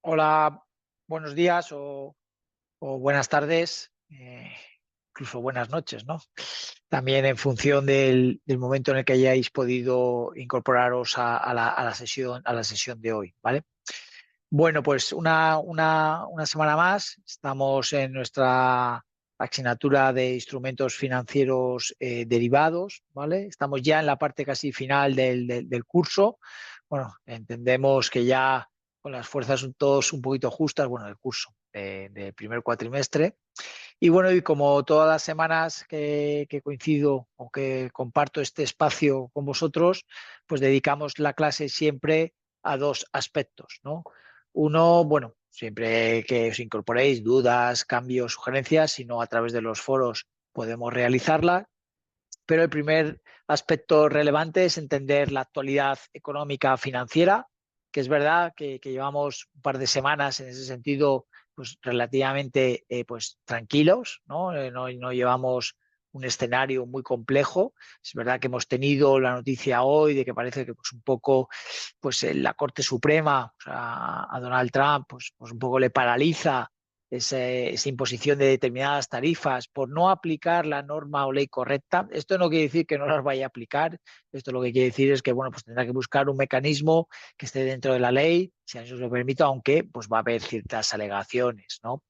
Hola, buenos días o buenas tardes, incluso buenas noches, ¿no? También en función del momento en el que hayáis podido incorporaros a la sesión de hoy, ¿vale? Bueno, pues una semana más estamos en nuestra asignatura de instrumentos financieros derivados, ¿vale? Estamos ya en la parte casi final del curso. Bueno, entendemos que ya con las fuerzas todos un poquito justas, bueno, del curso del primer cuatrimestre. Y bueno, y como todas las semanas que coincido o que comparto este espacio con vosotros, pues dedicamos la clase siempre a dos aspectos, ¿no? Uno, bueno, siempre que os incorporéis dudas, cambios, sugerencias, si no a través de los foros podemos realizarla, pero el primer aspecto relevante es entender la actualidad económica financiera, que es verdad que llevamos un par de semanas en ese sentido pues relativamente pues tranquilos, ¿no? No llevamos un escenario muy complejo. Es verdad que hemos tenido la noticia hoy de que parece que pues un poco pues la Corte Suprema, o sea, a Donald Trump pues un poco le paraliza esa imposición de determinadas tarifas por no aplicar la norma o ley correcta. Esto no quiere decir que no las vaya a aplicar, esto lo que quiere decir es que bueno, pues tendrá que buscar un mecanismo que esté dentro de la ley, si a eso se lo permite, aunque pues va a haber ciertas alegaciones, ¿no?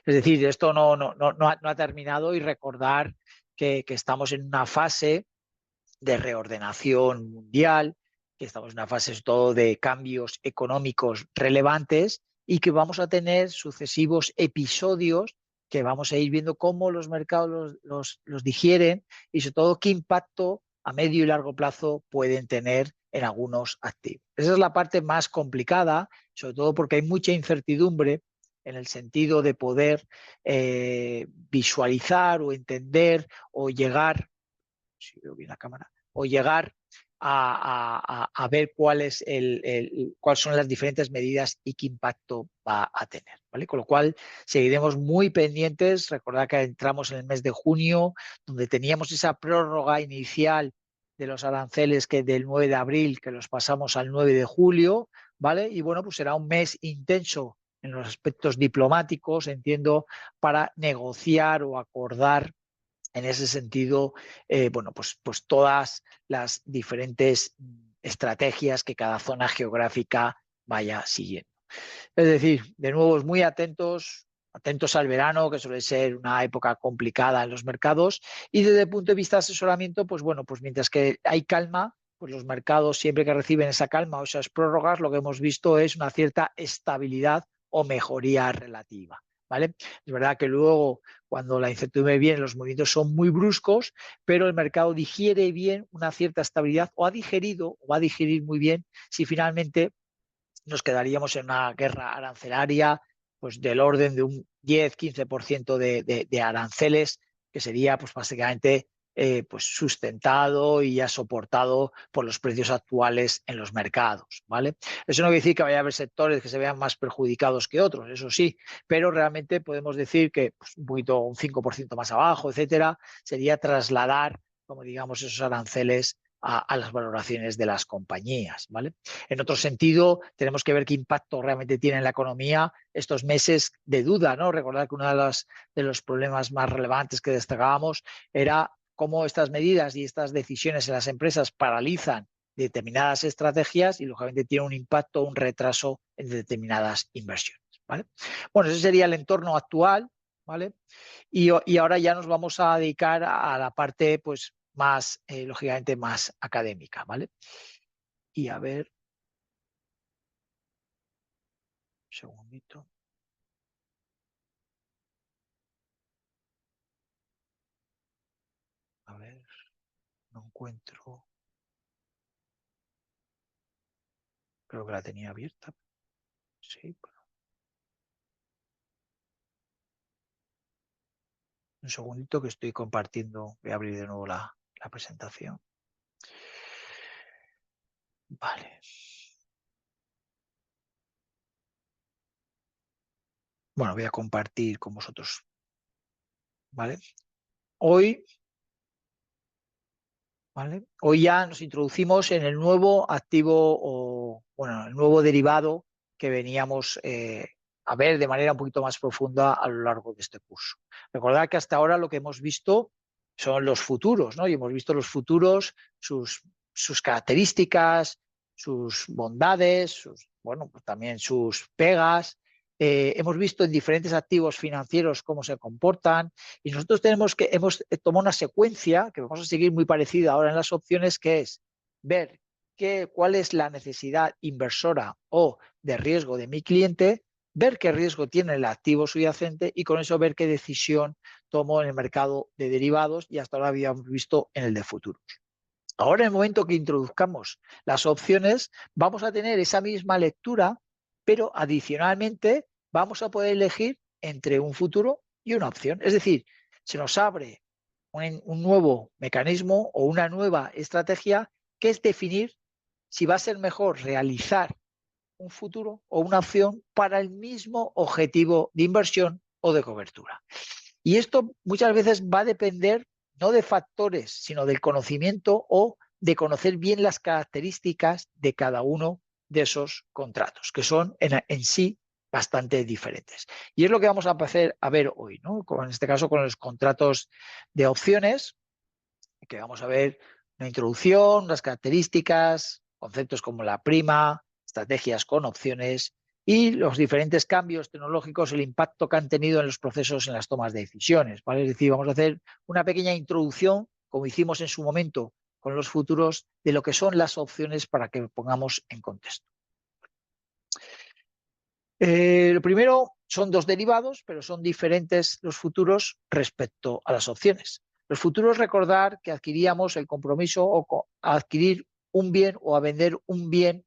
Es decir, esto no ha terminado y recordar que estamos en una fase de reordenación mundial, que estamos en una fase todo de cambios económicos relevantes y que vamos a tener sucesivos episodios que vamos a ir viendo cómo los mercados los digieren y sobre todo qué impacto a medio y largo plazo pueden tener en algunos activos. Esa es la parte más complicada, sobre todo porque hay mucha incertidumbre en el sentido de poder visualizar o entender o llegar, si veo bien la cámara, o llegar a ver cuáles son las diferentes medidas y qué impacto va a tener, ¿vale? Con lo cual seguiremos muy pendientes. Recordad que entramos en el mes de junio, donde teníamos esa prórroga inicial de los aranceles que del 9 de abril, que los pasamos al 9 de julio, ¿vale? Y bueno, pues será un mes intenso en los aspectos diplomáticos, entiendo, para negociar o acordar en ese sentido, bueno, pues todas las diferentes estrategias que cada zona geográfica vaya siguiendo. Es decir, de nuevo, muy atentos, atentos al verano, que suele ser una época complicada en los mercados, y desde el punto de vista de asesoramiento, pues bueno, pues mientras que hay calma, pues los mercados siempre que reciben esa calma o esas prórrogas, lo que hemos visto es una cierta estabilidad o mejoría relativa. ¿Vale? Es verdad que luego, cuando la incertidumbre viene, los movimientos son muy bruscos, pero el mercado digiere bien una cierta estabilidad o ha digerido o va a digerir muy bien si finalmente nos quedaríamos en una guerra arancelaria pues del orden de un 10-15% de aranceles, que sería pues básicamente pues sustentado y ya soportado por los precios actuales en los mercados, ¿vale? Eso no quiere decir que vaya a haber sectores que se vean más perjudicados que otros, eso sí, pero realmente podemos decir que pues, un poquito, un 5% más abajo, etcétera, sería trasladar, como digamos, esos aranceles a las valoraciones de las compañías, ¿vale? En otro sentido, tenemos que ver qué impacto realmente tiene en la economía estos meses de duda, ¿no? Recordar que uno de los problemas más relevantes que destacábamos era cómo estas medidas y estas decisiones en las empresas paralizan determinadas estrategias y lógicamente tiene un impacto, un retraso en determinadas inversiones, ¿vale? Bueno, ese sería el entorno actual, ¿vale? Y ahora ya nos vamos a dedicar a la parte, pues, más, lógicamente, más académica, ¿vale? Y a ver, un segundito. A ver, no encuentro. Creo que la tenía abierta. Sí, bueno, un segundito que estoy compartiendo. Voy a abrir de nuevo la presentación. Vale. Bueno, voy a compartir con vosotros. ¿Vale? Hoy, ¿vale? Hoy ya nos introducimos en el nuevo activo o, bueno, el nuevo derivado que veníamos a ver de manera un poquito más profunda a lo largo de este curso. Recordad que hasta ahora lo que hemos visto son los futuros, ¿no? Y hemos visto los futuros, sus características, sus bondades, bueno, pues también sus pegas. Hemos visto en diferentes activos financieros cómo se comportan y nosotros hemos tomado una secuencia que vamos a seguir muy parecida ahora en las opciones, que es ver cuál es la necesidad inversora o de riesgo de mi cliente, ver qué riesgo tiene el activo subyacente y con eso ver qué decisión tomo en el mercado de derivados y hasta ahora habíamos visto en el de futuros. Ahora, en el momento que introduzcamos las opciones, vamos a tener esa misma lectura, pero adicionalmente vamos a poder elegir entre un futuro y una opción. Es decir, se nos abre un nuevo mecanismo o una nueva estrategia, que es definir si va a ser mejor realizar un futuro o una opción para el mismo objetivo de inversión o de cobertura. Y esto muchas veces va a depender no de factores, sino del conocimiento o de conocer bien las características de cada uno de esos contratos, que son en sí bastante diferentes. Y es lo que vamos a empezar a ver hoy, ¿no? En este caso con los contratos de opciones, que vamos a ver una introducción, unas características, conceptos como la prima, estrategias con opciones y los diferentes cambios tecnológicos, el impacto que han tenido en los procesos, en las tomas de decisiones, ¿vale? Es decir, vamos a hacer una pequeña introducción, como hicimos en su momento con los futuros, de lo que son las opciones para que lo pongamos en contexto. Lo primero son dos derivados, pero son diferentes los futuros respecto a las opciones. Los futuros, recordar que adquiríamos el compromiso a adquirir un bien o a vender un bien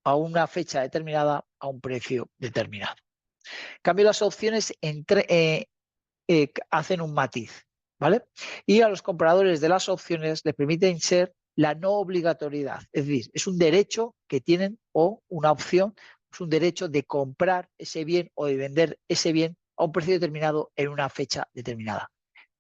a una fecha determinada a un precio determinado. En cambio, las opciones hacen un matiz, ¿vale? Y a los compradores de las opciones les permiten ser la no obligatoriedad, es decir, es un derecho que tienen o una opción, es un derecho de comprar ese bien o de vender ese bien a un precio determinado en una fecha determinada,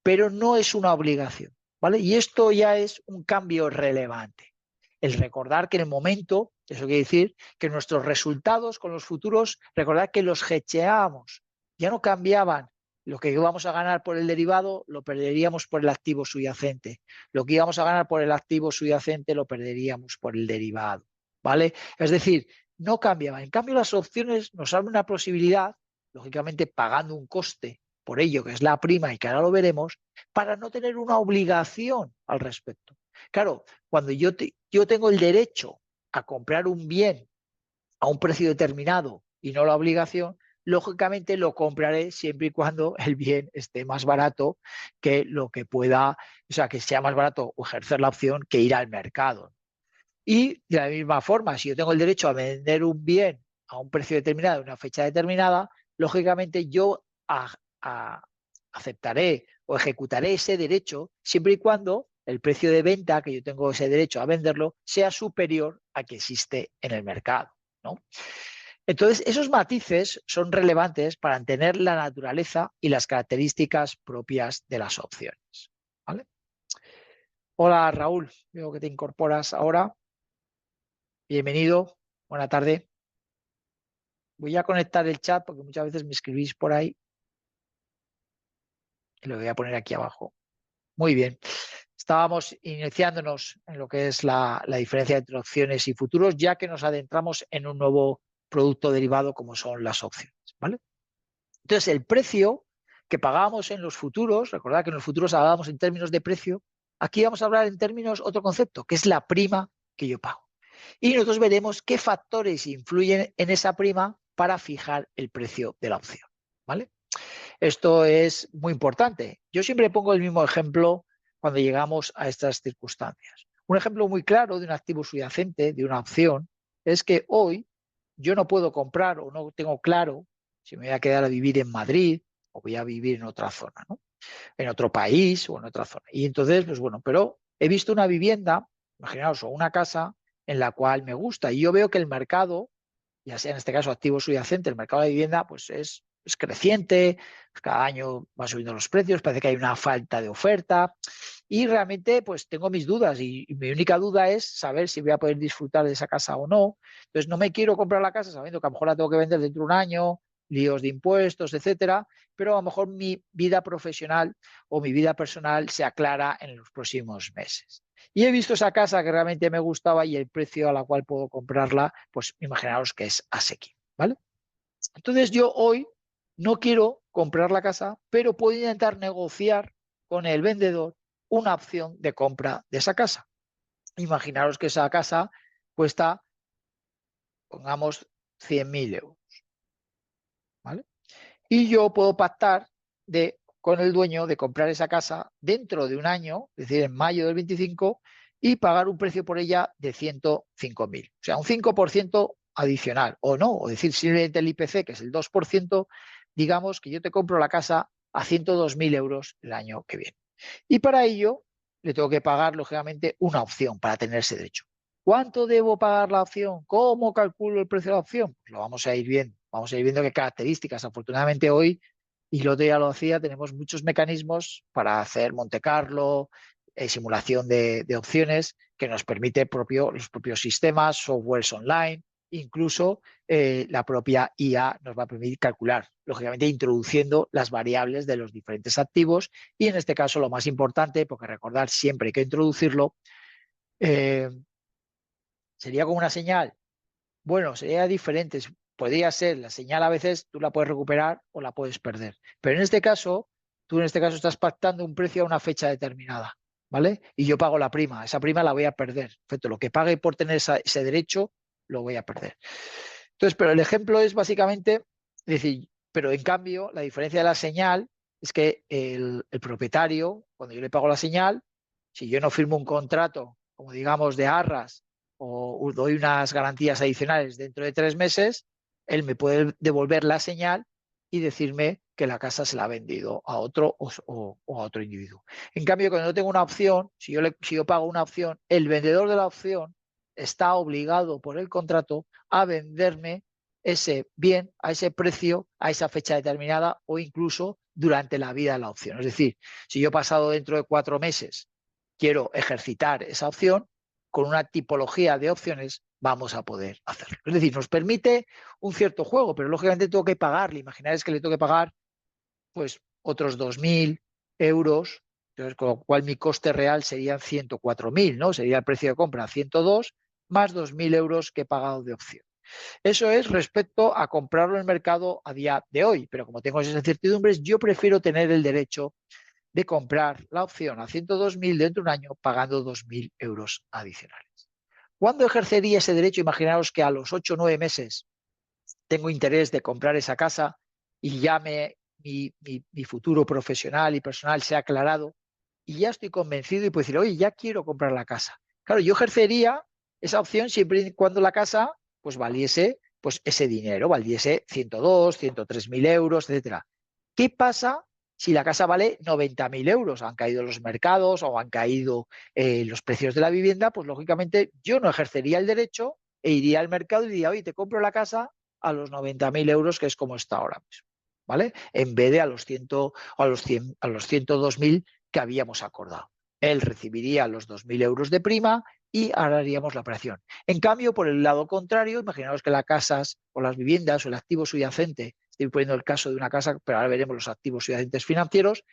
pero no es una obligación, ¿vale? Y esto ya es un cambio relevante. El recordar que en el momento, eso quiere decir que nuestros resultados con los futuros, recordar que los hedgeábamos, ya no cambiaban. Lo que íbamos a ganar por el derivado lo perderíamos por el activo subyacente. Lo que íbamos a ganar por el activo subyacente lo perderíamos por el derivado, ¿vale? Es decir, no cambiaban. En cambio, las opciones nos abren una posibilidad, lógicamente pagando un coste por ello, que es la prima y que ahora lo veremos, para no tener una obligación al respecto. Claro, cuando yo tengo el derecho a comprar un bien a un precio determinado y no la obligación, lógicamente lo compraré siempre y cuando el bien esté más barato que lo que pueda, o sea, que sea más barato o ejercer la opción que ir al mercado. Y de la misma forma, si yo tengo el derecho a vender un bien a un precio determinado, a una fecha determinada, lógicamente yo aceptaré o ejecutaré ese derecho siempre y cuando el precio de venta que yo tengo ese derecho a venderlo sea superior a que existe en el mercado, ¿no? Entonces, esos matices son relevantes para entender la naturaleza y las características propias de las opciones, ¿vale? Hola, Raúl, veo que te incorporas ahora. Bienvenido, buena tarde. Voy a conectar el chat porque muchas veces me escribís por ahí. Y lo voy a poner aquí abajo. Muy bien. Estábamos iniciándonos en lo que es la diferencia entre opciones y futuros, ya que nos adentramos en un nuevo producto derivado como son las opciones, ¿vale? Entonces, el precio que pagábamos en los futuros, recordad que en los futuros hablábamos en términos de precio, aquí vamos a hablar en términos, otro concepto, que es la prima que yo pago. Y nosotros veremos qué factores influyen en esa prima para fijar el precio de la opción, ¿vale? Esto es muy importante. Yo siempre pongo el mismo ejemplo cuando llegamos a estas circunstancias. Un ejemplo muy claro de un activo subyacente, de una opción, es que hoy yo no puedo comprar o no tengo claro si me voy a quedar a vivir en Madrid o voy a vivir en otra zona, ¿no? En otro país o en otra zona. Y entonces, pues bueno, pero he visto una vivienda, imaginaos, o una casa en la cual me gusta y yo veo que el mercado, ya sea en este caso activo subyacente, el mercado de vivienda pues es creciente, cada año van subiendo los precios, parece que hay una falta de oferta y realmente pues tengo mis dudas y mi única duda es saber si voy a poder disfrutar de esa casa o no. Entonces no me quiero comprar la casa sabiendo que a lo mejor la tengo que vender dentro de un año, líos de impuestos, etcétera, pero a lo mejor mi vida profesional o mi vida personal se aclara en los próximos meses. Y he visto esa casa que realmente me gustaba y el precio a la cual puedo comprarla, pues imaginaros que es asequible, ¿vale? Entonces yo hoy no quiero comprar la casa, pero puedo intentar negociar con el vendedor una opción de compra de esa casa. Imaginaros que esa casa cuesta, pongamos, 100.000 euros, ¿vale? Y yo puedo pactar con el dueño de comprar esa casa dentro de un año, es decir, en mayo del 25, y pagar un precio por ella de 105.000. O sea, un 5% adicional, o no, o decir simplemente el IPC, que es el 2%, digamos que yo te compro la casa a 102.000 euros el año que viene. Y para ello le tengo que pagar, lógicamente, una opción para tener ese derecho. ¿Cuánto debo pagar la opción? ¿Cómo calculo el precio de la opción? Pues lo vamos a ir viendo. Vamos a ir viendo qué características. Afortunadamente hoy, y lo otro ya lo hacía, tenemos muchos mecanismos para hacer Monte Carlo, simulación de opciones que nos permite los propios sistemas, softwares online, incluso la propia IA nos va a permitir calcular, lógicamente introduciendo las variables de los diferentes activos y en este caso lo más importante, porque recordar siempre hay que introducirlo, eh, sería como una señal. Bueno, sería diferente. Podría ser la señal a veces tú la puedes recuperar o la puedes perder. Pero en este caso, tú en este caso estás pactando un precio a una fecha determinada, ¿vale? Y yo pago la prima. Esa prima la voy a perder. Perfecto. Lo que pague por tener ese derecho, lo voy a perder. Entonces, pero el ejemplo es básicamente decir, pero en cambio, la diferencia de la señal es que el propietario, cuando yo le pago la señal, si yo no firmo un contrato, como digamos, de arras o doy unas garantías adicionales dentro de 3 meses, él me puede devolver la señal y decirme que la casa se la ha vendido a otro o a otro individuo. En cambio, cuando no tengo una opción, si yo pago una opción, el vendedor de la opción está obligado por el contrato a venderme ese bien a ese precio, a esa fecha determinada o incluso durante la vida de la opción. Es decir, si yo he pasado dentro de 4 meses, quiero ejercitar esa opción, con una tipología de opciones vamos a poder hacerlo. Es decir, nos permite un cierto juego, pero lógicamente tengo que pagarle. Imagináis que le tengo que pagar pues otros 2.000 euros, entonces, con lo cual mi coste real serían 104.000, ¿no? Sería el precio de compra 102 más 2.000 euros que he pagado de opción. Eso es respecto a comprarlo en el mercado a día de hoy, pero como tengo esas incertidumbres, yo prefiero tener el derecho de comprar la opción a 102.000 dentro de un año pagando 2.000 euros adicionales. ¿Cuándo ejercería ese derecho? Imaginaos que a los 8 o 9 meses tengo interés de comprar esa casa y ya mi futuro profesional y personal se ha aclarado y ya estoy convencido y puedo decir, oye, ya quiero comprar la casa. Claro, yo ejercería esa opción siempre y cuando la casa pues valiese pues ese dinero, valiese 102, 103.000 euros, etcétera. ¿Qué pasa si la casa vale 90.000 euros? Han caído los mercados o han caído los precios de la vivienda, pues lógicamente yo no ejercería el derecho e iría al mercado y diría, oye, te compro la casa a los 90.000 euros, que es como está ahora mismo, ¿vale? En vez de a los 100, a los 102.000 que habíamos acordado. Él recibiría los 2.000 euros de prima y haríamos la operación. En cambio, por el lado contrario, imaginaos que las casas o las viviendas o el activo subyacente, estoy poniendo el caso de una casa, pero ahora veremos los activos subyacentes financieros,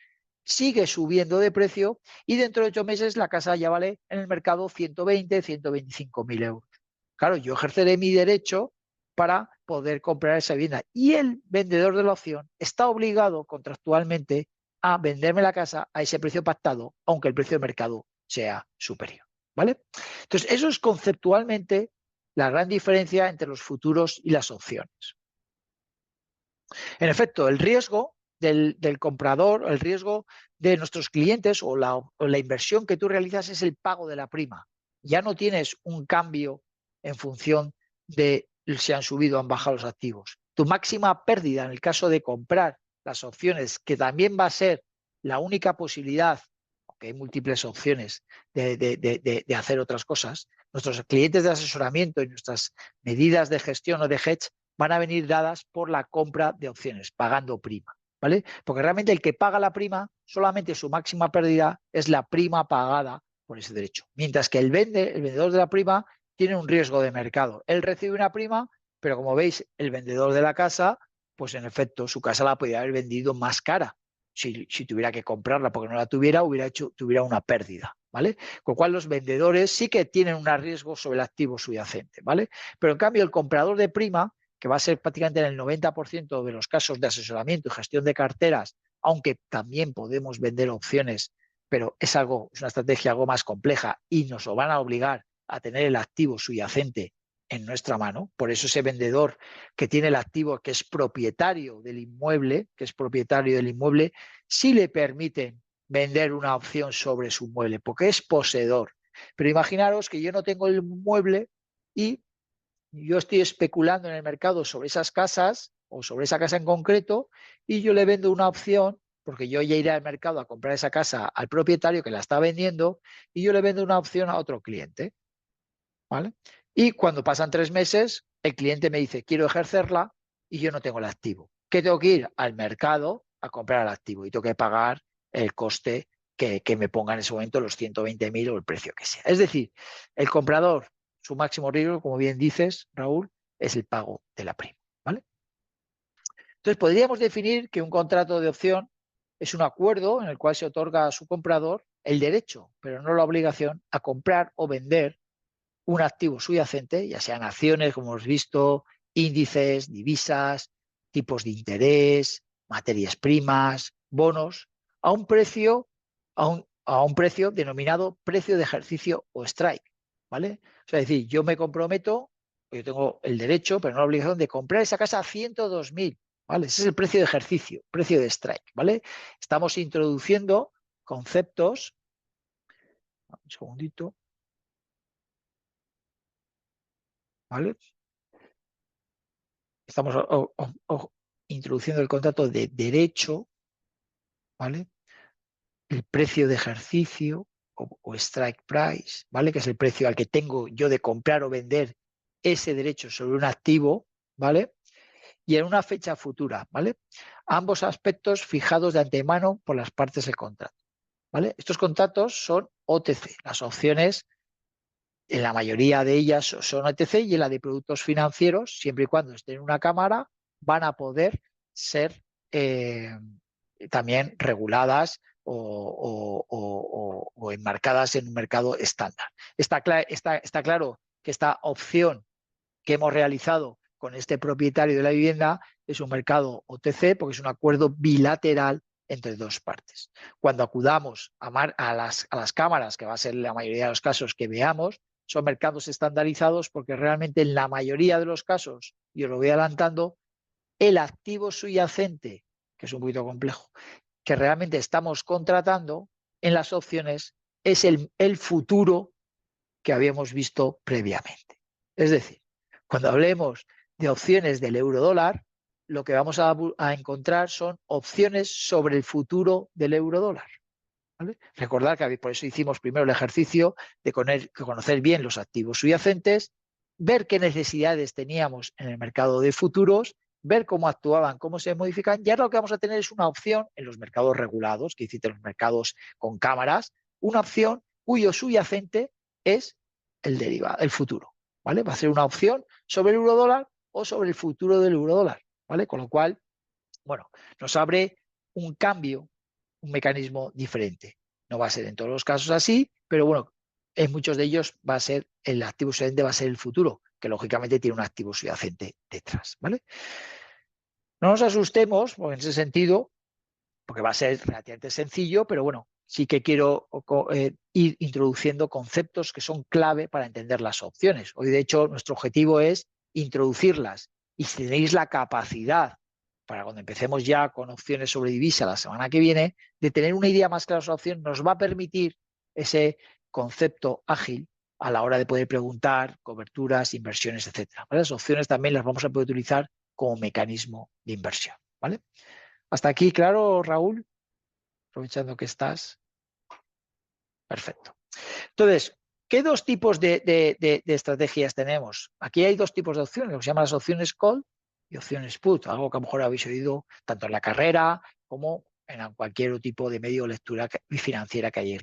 sigue subiendo de precio y dentro de 8 meses la casa ya vale en el mercado 120, 125.000 euros. Claro, yo ejerceré mi derecho para poder comprar esa vivienda y el vendedor de la opción está obligado contractualmente a venderme la casa a ese precio pactado, aunque el precio de mercado sea superior. ¿Vale? Entonces, eso es conceptualmente la gran diferencia entre los futuros y las opciones. En efecto, el riesgo del comprador, el riesgo de nuestros clientes o la inversión que tú realizas es el pago de la prima. Ya no tienes un cambio en función de si han subido o han bajado los activos. Tu máxima pérdida en el caso de comprar las opciones, que también va a ser la única posibilidad, aunque hay múltiples opciones de hacer otras cosas, nuestros clientes de asesoramiento y nuestras medidas de gestión o de hedge van a venir dadas por la compra de opciones, pagando prima. ¿vale? Porque realmente el que paga la prima, solamente su máxima pérdida es la prima pagada por ese derecho. Mientras que el vendedor de la prima tiene un riesgo de mercado. Él recibe una prima, pero como veis, el vendedor de la casa, pues en efecto, su casa la podría haber vendido más cara. Si tuviera que comprarla porque no la tuviera, tuviera una pérdida, ¿vale? Con lo cual los vendedores sí que tienen un riesgo sobre el activo subyacente, ¿vale? Pero en cambio el comprador de prima, que va a ser prácticamente en el 90% de los casos de asesoramiento y gestión de carteras, aunque también podemos vender opciones, pero es una estrategia algo más compleja y nos lo van a obligar a tener el activo subyacente en nuestra mano. Por eso ese vendedor que tiene el activo, que es propietario del inmueble, sí le permiten vender una opción sobre su mueble, porque es poseedor. Pero imaginaros que yo no tengo el inmueble y yo estoy especulando en el mercado sobre esas casas o sobre esa casa en concreto y yo le vendo una opción, porque yo ya iré al mercado a comprar esa casa al propietario que la está vendiendo y yo le vendo una opción a otro cliente, ¿vale? Y cuando pasan 3 meses, el cliente me dice, quiero ejercerla y yo no tengo el activo. ¿Qué tengo que ir? Al mercado a comprar el activo y tengo que pagar el coste que me ponga en ese momento los 120.000 o el precio que sea. Es decir, el comprador, su máximo riesgo, como bien dices, Raúl, es el pago de la prima, ¿vale? Entonces, podríamos definir que un contrato de opción es un acuerdo en el cual se otorga a su comprador el derecho, pero no la obligación, a comprar o vender un activo subyacente, ya sean acciones, como hemos visto, índices, divisas, tipos de interés, materias primas, bonos, a un precio, a un precio denominado precio de ejercicio o strike, ¿vale? O sea, es decir, yo me comprometo, yo tengo el derecho, pero no la obligación de comprar esa casa a 102.000, ¿vale? Ese es el precio de ejercicio, precio de strike, ¿vale? Estamos introduciendo conceptos, un segundito, ¿vale? Estamos introduciendo el contrato de derecho, ¿vale? El precio de ejercicio o strike price, ¿vale? Que es el precio al que tengo yo de comprar o vender ese derecho sobre un activo, ¿vale? Y en una fecha futura, ¿vale? Ambos aspectos fijados de antemano por las partes del contrato, ¿vale? Estos contratos son OTC, las opciones, en la mayoría de ellas son OTC y en la de productos financieros, siempre y cuando estén en una cámara, van a poder ser también reguladas o enmarcadas en un mercado estándar. Está claro que esta opción que hemos realizado con este propietario de la vivienda es un mercado OTC porque es un acuerdo bilateral entre dos partes. Cuando acudamos a las cámaras, que va a ser la mayoría de los casos que veamos, son mercados estandarizados porque realmente en la mayoría de los casos, y os lo voy adelantando, el activo subyacente, que es un poquito complejo, que realmente estamos contratando en las opciones es el futuro que habíamos visto previamente. Es decir, cuando hablemos de opciones del euro dólar, lo que vamos a encontrar son opciones sobre el futuro del euro dólar. ¿Vale? Recordad que por eso hicimos primero el ejercicio de conocer bien los activos subyacentes, ver qué necesidades teníamos en el mercado de futuros, ver cómo actuaban, cómo se modifican, y ahora lo que vamos a tener es una opción en los mercados regulados, que hiciste los mercados con cámaras, una opción cuyo subyacente es el derivado, el futuro, ¿vale? Va a ser una opción sobre el euro dólar o sobre el futuro del euro dólar, ¿vale? Con lo cual, bueno, nos abre un cambio, un mecanismo diferente. No va a ser en todos los casos así, pero bueno, en muchos de ellos va a ser el activo subyacente, va a ser el futuro, que lógicamente tiene un activo subyacente detrás, ¿vale? No nos asustemos, porque en ese sentido, porque va a ser relativamente sencillo, pero bueno, sí que quiero ir introduciendo conceptos que son clave para entender las opciones. Hoy, de hecho, nuestro objetivo es introducirlas y si tenéis la capacidad para cuando empecemos ya con opciones sobre divisa la semana que viene, de tener una idea más clara de esa opción, nos va a permitir ese concepto ágil a la hora de poder preguntar coberturas, inversiones, etcétera. ¿Vale? Las opciones también las vamos a poder utilizar como mecanismo de inversión. ¿Vale? Hasta aquí, claro, Raúl, aprovechando que estás. Perfecto. Entonces, ¿qué dos tipos de estrategias tenemos? Aquí hay dos tipos de opciones, lo que se llaman las opciones call y opciones put, algo que a lo mejor habéis oído tanto en la carrera como en cualquier tipo de medio de lectura financiera que hay.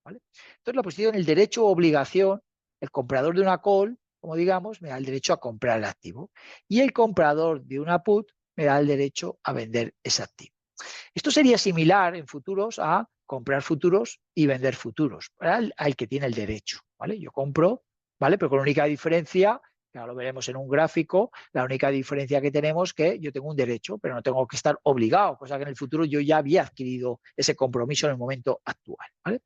¿Vale? Entonces, la posición, el derecho o obligación, el comprador de una call, como digamos, me da el derecho a comprar el activo. Y el comprador de una put me da el derecho a vender ese activo. Esto sería similar en futuros a comprar futuros y vender futuros, al que tiene el derecho. ¿Vale? Yo compro, ¿vale? Pero con la única diferencia, que ahora lo veremos en un gráfico, la única diferencia que tenemos es que yo tengo un derecho, pero no tengo que estar obligado, cosa que en el futuro yo ya había adquirido ese compromiso en el momento actual. ¿Vale?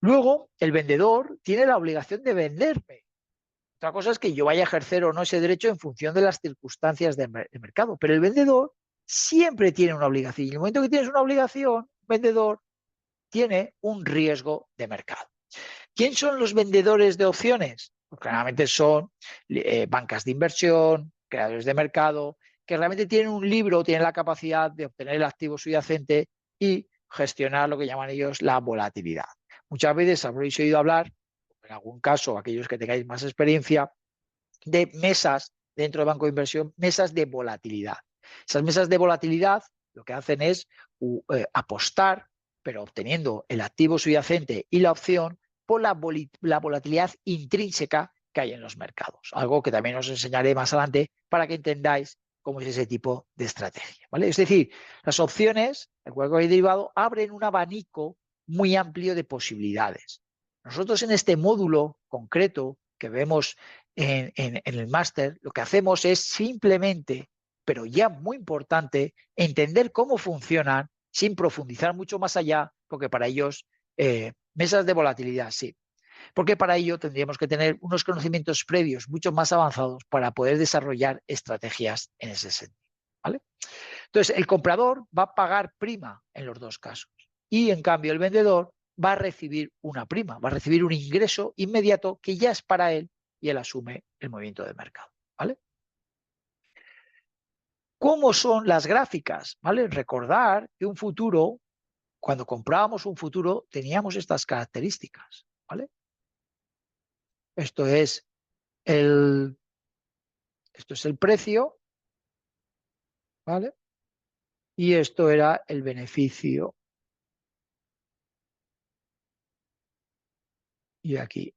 Luego, el vendedor tiene la obligación de venderme. Otra cosa es que yo vaya a ejercer o no ese derecho en función de las circunstancias de mercado, pero el vendedor siempre tiene una obligación. Y en el momento que tienes una obligación, el vendedor tiene un riesgo de mercado. ¿Quién son los vendedores de opciones? Pues claramente son bancas de inversión, creadores de mercado, que realmente tienen un libro, tienen la capacidad de obtener el activo subyacente y gestionar lo que llaman ellos la volatilidad. Muchas veces habréis oído hablar, en algún caso, aquellos que tengáis más experiencia, de mesas dentro del banco de inversión, mesas de volatilidad. Esas mesas de volatilidad lo que hacen es apostar, pero obteniendo el activo subyacente y la opción por la volatilidad intrínseca que hay en los mercados. Algo que también os enseñaré más adelante para que entendáis cómo es ese tipo de estrategia. ¿Vale? Es decir, las opciones, el juego derivado, abren un abanico muy amplio de posibilidades. Nosotros en este módulo concreto que vemos en el máster, lo que hacemos es simplemente, pero ya muy importante, entender cómo funcionan sin profundizar mucho más allá, porque para ellos, mesas de volatilidad, sí. Porque para ello tendríamos que tener unos conocimientos previos mucho más avanzados para poder desarrollar estrategias en ese sentido. ¿Vale? Entonces, el comprador va a pagar prima en los dos casos y, en cambio, el vendedor va a recibir una prima, va a recibir un ingreso inmediato que ya es para él y él asume el movimiento de mercado. ¿Vale? ¿Cómo son las gráficas? ¿Vale? Recordar que un futuro, cuando comprábamos un futuro, teníamos estas características. ¿Vale? Esto es el precio, ¿vale? Y esto era el beneficio. Y aquí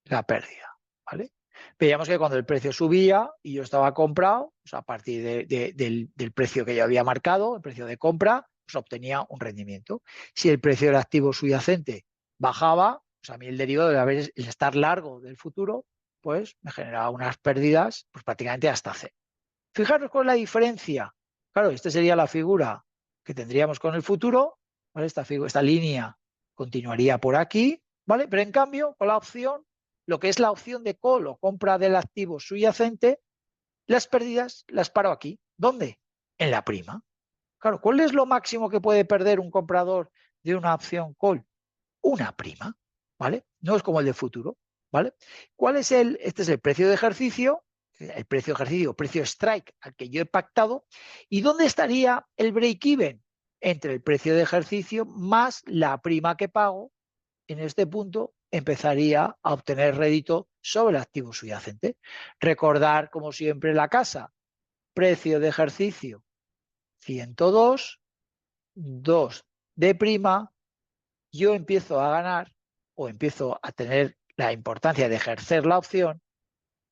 la pérdida, ¿vale? Veíamos que cuando el precio subía y yo estaba comprado, pues a partir del precio que yo había marcado, el precio de compra, pues obtenía un rendimiento. Si el precio del activo subyacente bajaba, pues a mí el derivado de el estar largo del futuro, pues me generaba unas pérdidas pues prácticamente hasta cero. Fijaros cuál es la diferencia. Claro, esta sería la figura que tendríamos con el futuro, ¿vale? Esta línea continuaría por aquí, ¿vale? Pero en cambio, con la opción, lo que es la opción de call o compra del activo subyacente, las pérdidas las paro aquí. ¿Dónde? En la prima. Claro, ¿cuál es lo máximo que puede perder un comprador de una opción call? Una prima, ¿vale? No es como el de futuro, ¿vale? ¿Cuál es este es el precio de ejercicio, precio strike al que yo he pactado, y dónde estaría el break-even entre el precio de ejercicio más la prima que pago. En este punto empezaría a obtener rédito sobre el activo subyacente. Recordar, como siempre, la casa, precio de ejercicio 102, 2 de prima, yo empiezo a ganar o empiezo a tener la importancia de ejercer la opción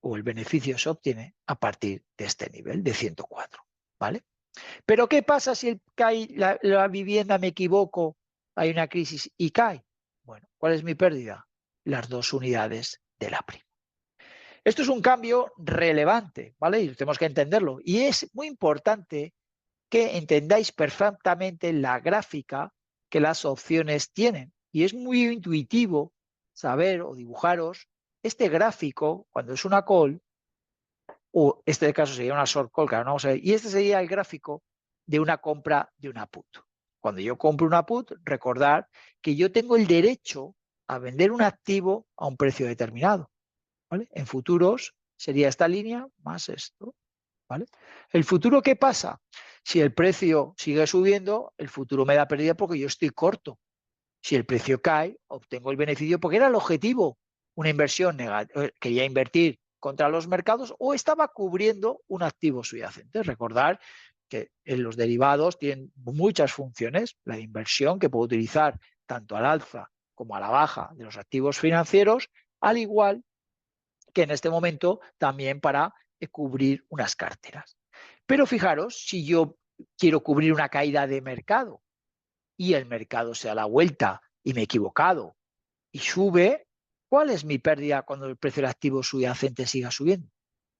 o el beneficio se obtiene a partir de este nivel de 104. ¿Vale? Pero ¿qué pasa si cae la vivienda, me equivoco, hay una crisis y cae? Bueno, ¿cuál es mi pérdida? Las 2 unidades de la prima. Esto es un cambio relevante, ¿vale? Y tenemos que entenderlo. Y es muy importante que entendáis perfectamente la gráfica que las opciones tienen. Y es muy intuitivo saber o dibujaros este gráfico cuando es una call, o este caso sería una short call, que ahora no vamos a ver, y este sería el gráfico de una compra de una put. Cuando yo compro una put, recordar que yo tengo el derecho a vender un activo a un precio determinado. ¿Vale? En futuros sería esta línea más esto. ¿Vale? ¿El futuro qué pasa? Si el precio sigue subiendo, el futuro me da pérdida porque yo estoy corto. Si el precio cae, obtengo el beneficio porque era el objetivo. Una inversión negativa, quería invertir contra los mercados o estaba cubriendo un activo subyacente. Recordar que en los derivados tienen muchas funciones, la inversión que puedo utilizar tanto al alza como a la baja de los activos financieros, al igual que en este momento también para cubrir unas carteras. Pero fijaros, si yo quiero cubrir una caída de mercado y el mercado se da la vuelta y me he equivocado y sube, ¿cuál es mi pérdida cuando el precio del activo subyacente siga subiendo?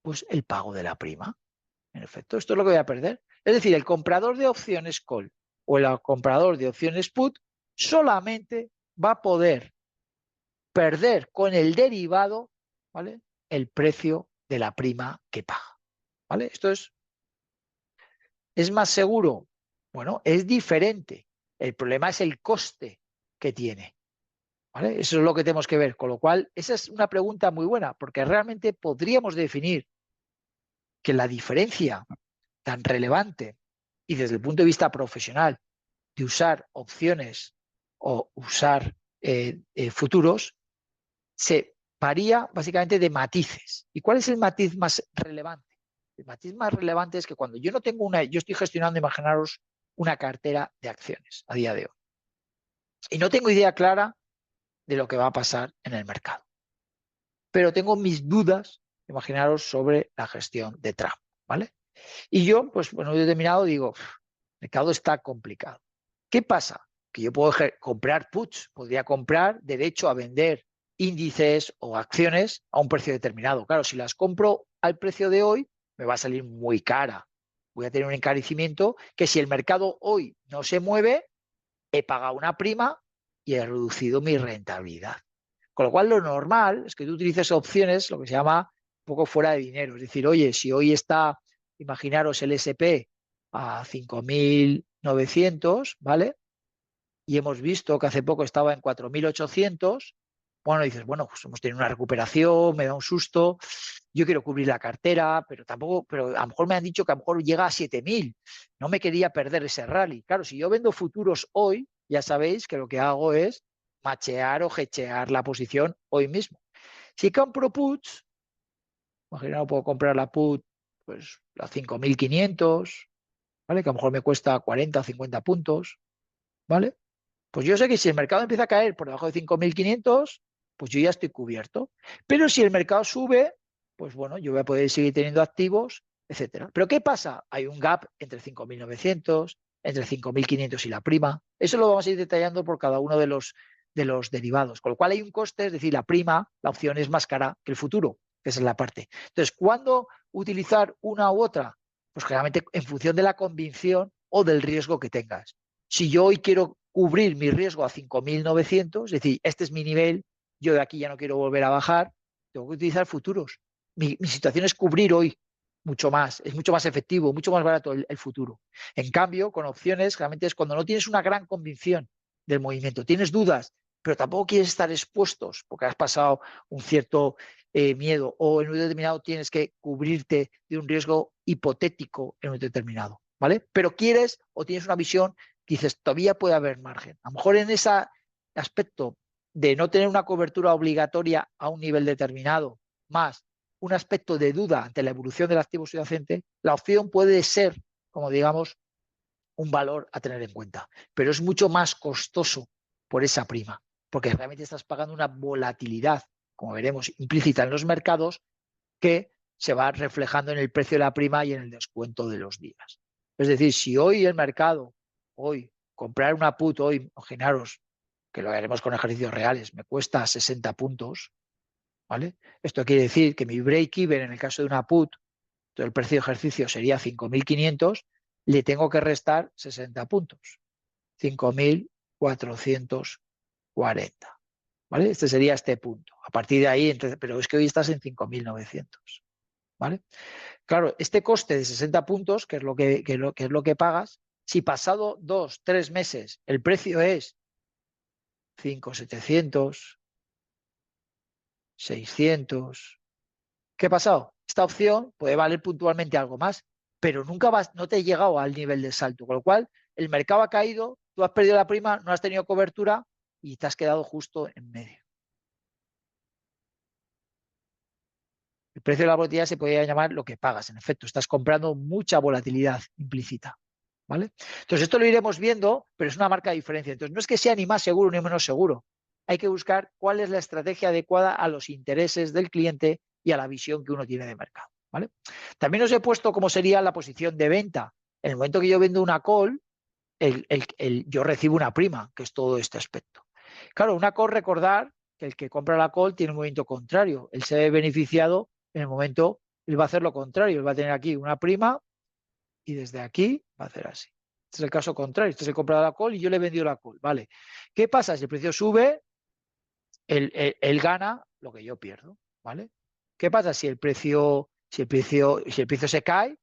Pues el pago de la prima. En efecto, esto es lo que voy a perder. Es decir, el comprador de opciones call o el comprador de opciones put solamente va a poder perder con el derivado, ¿vale?, el precio de la prima que paga. ¿Vale? Esto es más seguro. Bueno, es diferente. El problema es el coste que tiene. ¿Vale? Eso es lo que tenemos que ver. Con lo cual, esa es una pregunta muy buena, porque realmente podríamos definir que la diferencia tan relevante y desde el punto de vista profesional de usar opciones o usar futuros se varía básicamente de matices. ¿Y cuál es el matiz más relevante? El matiz más relevante es que cuando yo no tengo yo estoy gestionando, imaginaros, una cartera de acciones a día de hoy y no tengo idea clara de lo que va a pasar en el mercado, pero tengo mis dudas, imaginaros, sobre la gestión de Trump, ¿vale? Y yo, pues bueno, he determinado, digo, el mercado está complicado. ¿Qué pasa? Que yo puedo comprar puts, podría comprar derecho a vender índices o acciones a un precio determinado. Claro, si las compro al precio de hoy, me va a salir muy cara. Voy a tener un encarecimiento que si el mercado hoy no se mueve, he pagado una prima y he reducido mi rentabilidad. Con lo cual, lo normal es que tú utilices opciones, lo que se llama un poco fuera de dinero. Es decir, oye, si hoy está, imaginaros el SP a 5.900, ¿vale? Y hemos visto que hace poco estaba en 4.800, bueno, dices, bueno, pues hemos tenido una recuperación, me da un susto, yo quiero cubrir la cartera, pero tampoco, pero a lo mejor me han dicho que a lo mejor llega a 7.000, no me quería perder ese rally. Claro, si yo vendo futuros hoy, ya sabéis que lo que hago es machear o hechear la posición hoy mismo. Si compro puts, imaginaos, puedo comprar la put, pues a 5.500, ¿vale? Que a lo mejor me cuesta 40 o 50 puntos, ¿vale? Pues yo sé que si el mercado empieza a caer por debajo de 5.500, pues yo ya estoy cubierto. Pero si el mercado sube, pues bueno, yo voy a poder seguir teniendo activos, etcétera. Pero ¿qué pasa? Hay un gap entre 5.900, entre 5.500 y la prima. Eso lo vamos a ir detallando por cada uno de los derivados. Con lo cual hay un coste, es decir, la prima, la opción es más cara que el futuro. Esa es la parte. Entonces, ¿cuándo utilizar una u otra? Pues generalmente en función de la convicción o del riesgo que tengas. Si yo hoy quiero cubrir mi riesgo a 5.900, es decir, este es mi nivel, yo de aquí ya no quiero volver a bajar, tengo que utilizar futuros. Mi situación es cubrir hoy mucho más, es mucho más efectivo, mucho más barato el futuro. En cambio, con opciones, realmente es cuando no tienes una gran convicción del movimiento, tienes dudas, pero tampoco quieres estar expuestos porque has pasado un cierto miedo o en un determinado tienes que cubrirte de un riesgo hipotético en un determinado, ¿vale? Pero quieres o tienes una visión que dices, todavía puede haber margen. A lo mejor en ese aspecto de no tener una cobertura obligatoria a un nivel determinado, más un aspecto de duda ante la evolución del activo subyacente, la opción puede ser, como digamos, un valor a tener en cuenta. Pero es mucho más costoso por esa prima, porque realmente estás pagando una volatilidad, como veremos, implícita en los mercados, que se va reflejando en el precio de la prima y en el descuento de los días. Es decir, si hoy el mercado, hoy, comprar una put hoy, imaginaros que lo haremos con ejercicios reales, me cuesta 60 puntos, ¿vale? Esto quiere decir que mi break-even en el caso de una put, el precio de ejercicio sería 5.500, le tengo que restar 60 puntos, 5.440. ¿Vale? Este sería este punto. A partir de ahí, entonces, pero es que hoy estás en 5.900. ¿Vale? Claro, este coste de 60 puntos, que es lo que pagas, si pasado 2, 3 meses el precio es 5.700, 600, ¿qué ha pasado? Esta opción puede valer puntualmente algo más, pero nunca no te he llegado al nivel de salto, con lo cual el mercado ha caído, tú has perdido la prima, no has tenido cobertura y te has quedado justo en medio. precio de la volatilidad se podría llamar lo que pagas. En efecto, estás comprando mucha volatilidad implícita, ¿vale? Entonces, esto lo iremos viendo, pero es una marca de diferencia. Entonces, no es que sea ni más seguro ni menos seguro. Hay que buscar cuál es la estrategia adecuada a los intereses del cliente y a la visión que uno tiene de mercado, ¿vale? También os he puesto cómo sería la posición de venta. En el momento que yo vendo una call, yo recibo una prima, que es todo este aspecto. Claro, una call, recordar que el que compra la call tiene un movimiento contrario. Él se ve beneficiado en el momento, él va a hacer lo contrario. Él va a tener aquí una prima y desde aquí va a hacer así. Este es el caso contrario. Este es el comprador de la call y yo le he vendido la call. Vale. ¿Qué pasa? Si el precio sube, él gana lo que yo pierdo. ¿Vale? ¿Qué pasa si el precio se cae?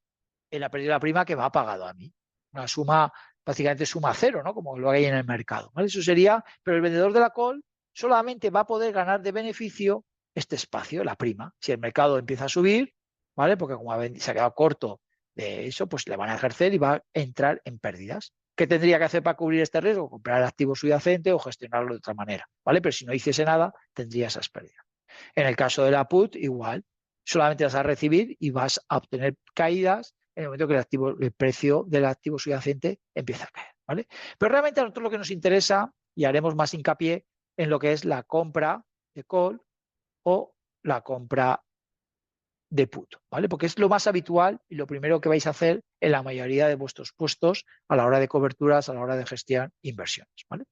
Él ha perdido la prima que me ha pagado a mí. Una suma, básicamente suma cero, ¿no? Como lo hay en el mercado. ¿Vale? Eso sería, pero el vendedor de la call solamente va a poder ganar de beneficio este espacio, la prima. Si el mercado empieza a subir, ¿vale? Porque como se ha quedado corto de eso, pues le van a ejercer y va a entrar en pérdidas. ¿Qué tendría que hacer para cubrir este riesgo? Comprar el activo subyacente o gestionarlo de otra manera, ¿vale? Pero si no hiciese nada, tendría esas pérdidas. En el caso de la put, igual. Solamente vas a recibir y vas a obtener caídas en el momento que el precio del activo subyacente empieza a caer, ¿vale? Pero realmente a nosotros lo que nos interesa, y haremos más hincapié en lo que es la compra de call o la compra de put, ¿vale? Porque es lo más habitual y lo primero que vais a hacer en la mayoría de vuestros puestos a la hora de coberturas, a la hora de gestión inversiones, ¿vale?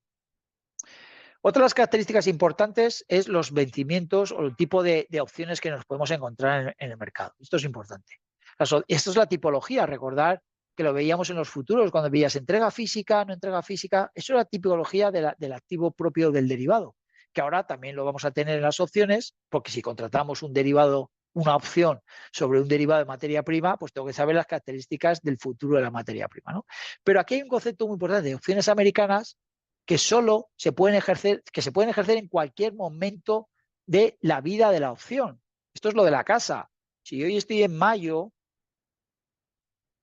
Otra de las características importantes es los vencimientos o el tipo de opciones que nos podemos encontrar en el mercado. Esto es importante. Esto es la tipología, recordar que lo veíamos en los futuros, cuando veías entrega física, no entrega física, eso es la tipología del activo propio del derivado, que ahora también lo vamos a tener en las opciones, porque si contratamos un derivado, una opción sobre un derivado de materia prima, pues tengo que saber las características del futuro de la materia prima, ¿no? Pero aquí hay un concepto muy importante de opciones americanas que solo se pueden ejercer, que se pueden ejercer en cualquier momento de la vida de la opción. Esto es lo de la casa. Si hoy estoy en mayo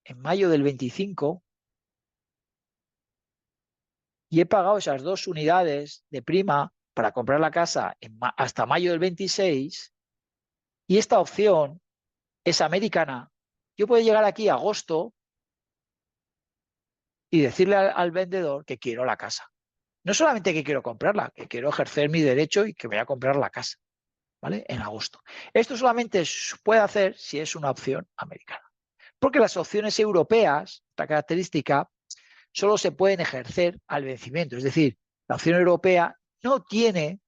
del 25, y he pagado esas 2 unidades de prima para comprar la casa hasta mayo del 26, y esta opción es americana, yo puedo llegar aquí a agosto y decirle al vendedor que quiero la casa. No solamente que quiero comprarla, que quiero ejercer mi derecho y que voy a comprar la casa, ¿vale? En agosto. Esto solamente se puede hacer si es una opción americana. Porque las opciones europeas, esta característica, solo se pueden ejercer al vencimiento. Es decir, la opción europea no tiene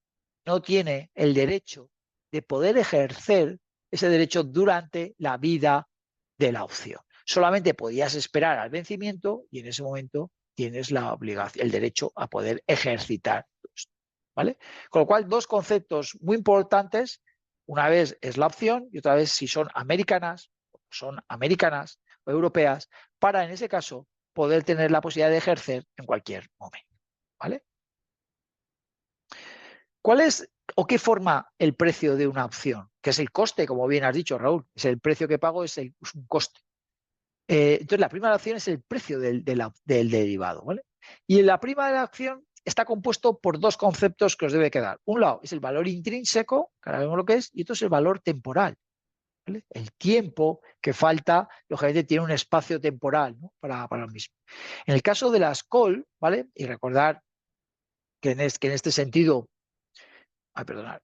el derecho de poder ejercer ese derecho durante la vida de la opción. Solamente podías esperar al vencimiento y en ese momento tienes la obligación, el derecho a poder ejercitar esto, ¿vale? Con lo cual, dos conceptos muy importantes. Una vez es la opción y otra vez si son americanas o europeas, para en ese caso poder tener la posibilidad de ejercer en cualquier momento, ¿vale? ¿Cuál es o qué forma el precio de una opción? Que es el coste, como bien has dicho, Raúl. Es el precio que pago, es un coste. Entonces, la prima de la acción es el precio del derivado, ¿vale? Y la prima de la acción está compuesto por dos conceptos que os debe quedar. Un lado es el valor intrínseco, que ahora vemos lo que es, y otro es el valor temporal, ¿vale? El tiempo que falta, lógicamente, tiene un espacio temporal, ¿no? para lo mismo. En el caso de las call, ¿vale? Y recordar que en este sentido, perdonad,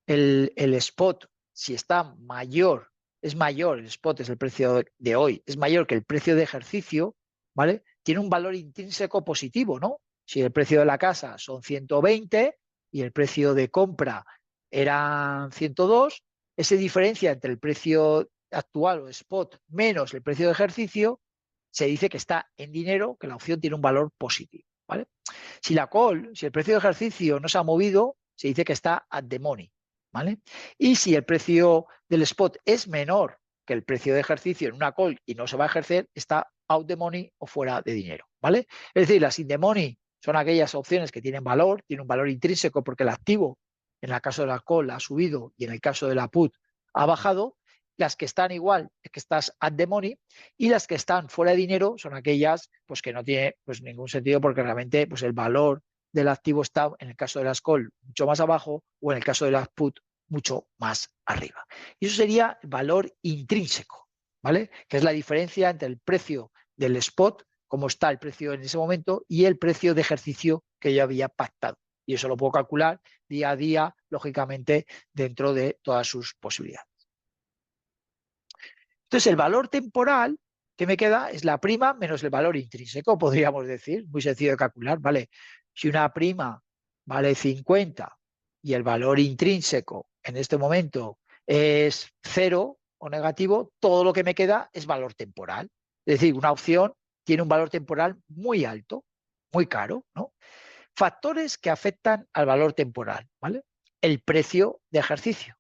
el spot, si está mayor, es mayor, el spot es el precio de hoy, es mayor que el precio de ejercicio, ¿vale? Tiene un valor intrínseco positivo, ¿no? Si el precio de la casa son 120 y el precio de compra eran 102, esa diferencia entre el precio actual o spot menos el precio de ejercicio, se dice que está en dinero, que la opción tiene un valor positivo, ¿vale? Si el precio de ejercicio no se ha movido, se dice que está at the money, ¿vale? Y si el precio del spot es menor que el precio de ejercicio en una call y no se va a ejercer, está out the money o fuera de dinero, ¿vale? Es decir, las in the money son aquellas opciones que tienen un valor intrínseco porque el activo, en el caso de la call, ha subido y en el caso de la put ha bajado. Las que están igual es que estás at the money y las que están fuera de dinero son aquellas pues, que no tiene pues, ningún sentido porque realmente pues, el valor del activo está, en el caso de las call, mucho más abajo o en el caso de las put, mucho más arriba. Y eso sería el valor intrínseco, ¿vale? Que es la diferencia entre el precio del spot, como está el precio en ese momento, y el precio de ejercicio que yo había pactado. Y eso lo puedo calcular día a día, lógicamente, dentro de todas sus posibilidades. Entonces, el valor temporal que me queda es la prima menos el valor intrínseco, podríamos decir, muy sencillo de calcular, ¿vale? Si una prima vale 50 y el valor intrínseco en este momento es 0 o negativo, todo lo que me queda es valor temporal. Es decir, una opción tiene un valor temporal muy alto, muy caro, ¿no? Factores que afectan al valor temporal, ¿vale? El precio de ejercicio.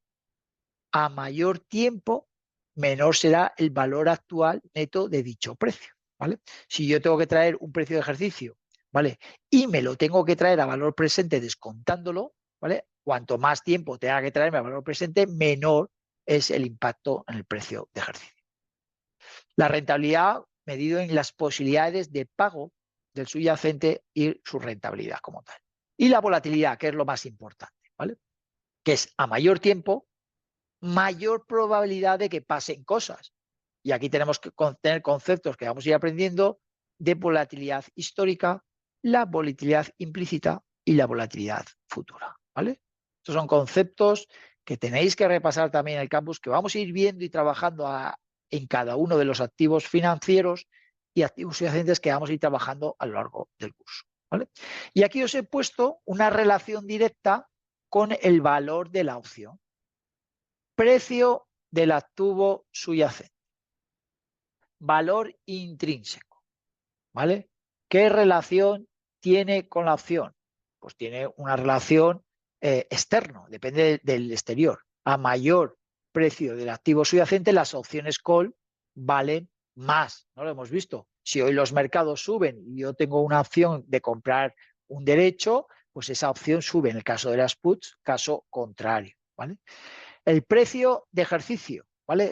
A mayor tiempo, menor será el valor actual neto de dicho precio, ¿vale? Si yo tengo que traer un precio de ejercicio, ¿vale? Y me lo tengo que traer a valor presente descontándolo, ¿vale? Cuanto más tiempo tenga que traerme a valor presente, menor es el impacto en el precio de ejercicio. La rentabilidad medido en las posibilidades de pago del subyacente y su rentabilidad como tal. Y la volatilidad, que es lo más importante, ¿vale? Que es a mayor tiempo, mayor probabilidad de que pasen cosas. Y aquí tenemos que tener conceptos que vamos a ir aprendiendo de volatilidad histórica, la volatilidad implícita y la volatilidad futura, ¿vale? Estos son conceptos que tenéis que repasar también en el campus, que vamos a ir viendo y trabajando en cada uno de los activos financieros y activos subyacentes que vamos a ir trabajando a lo largo del curso, ¿vale? Y aquí os he puesto una relación directa con el valor de la opción. Precio del activo subyacente. Valor intrínseco, ¿vale? ¿Qué relación tiene con la opción? Pues tiene una relación externo, depende del exterior. A mayor precio del activo subyacente, las opciones call valen más, ¿no lo hemos visto? Si hoy los mercados suben y yo tengo una opción de comprar un derecho, pues esa opción sube en el caso de las puts, caso contrario, ¿vale? El precio de ejercicio, ¿vale?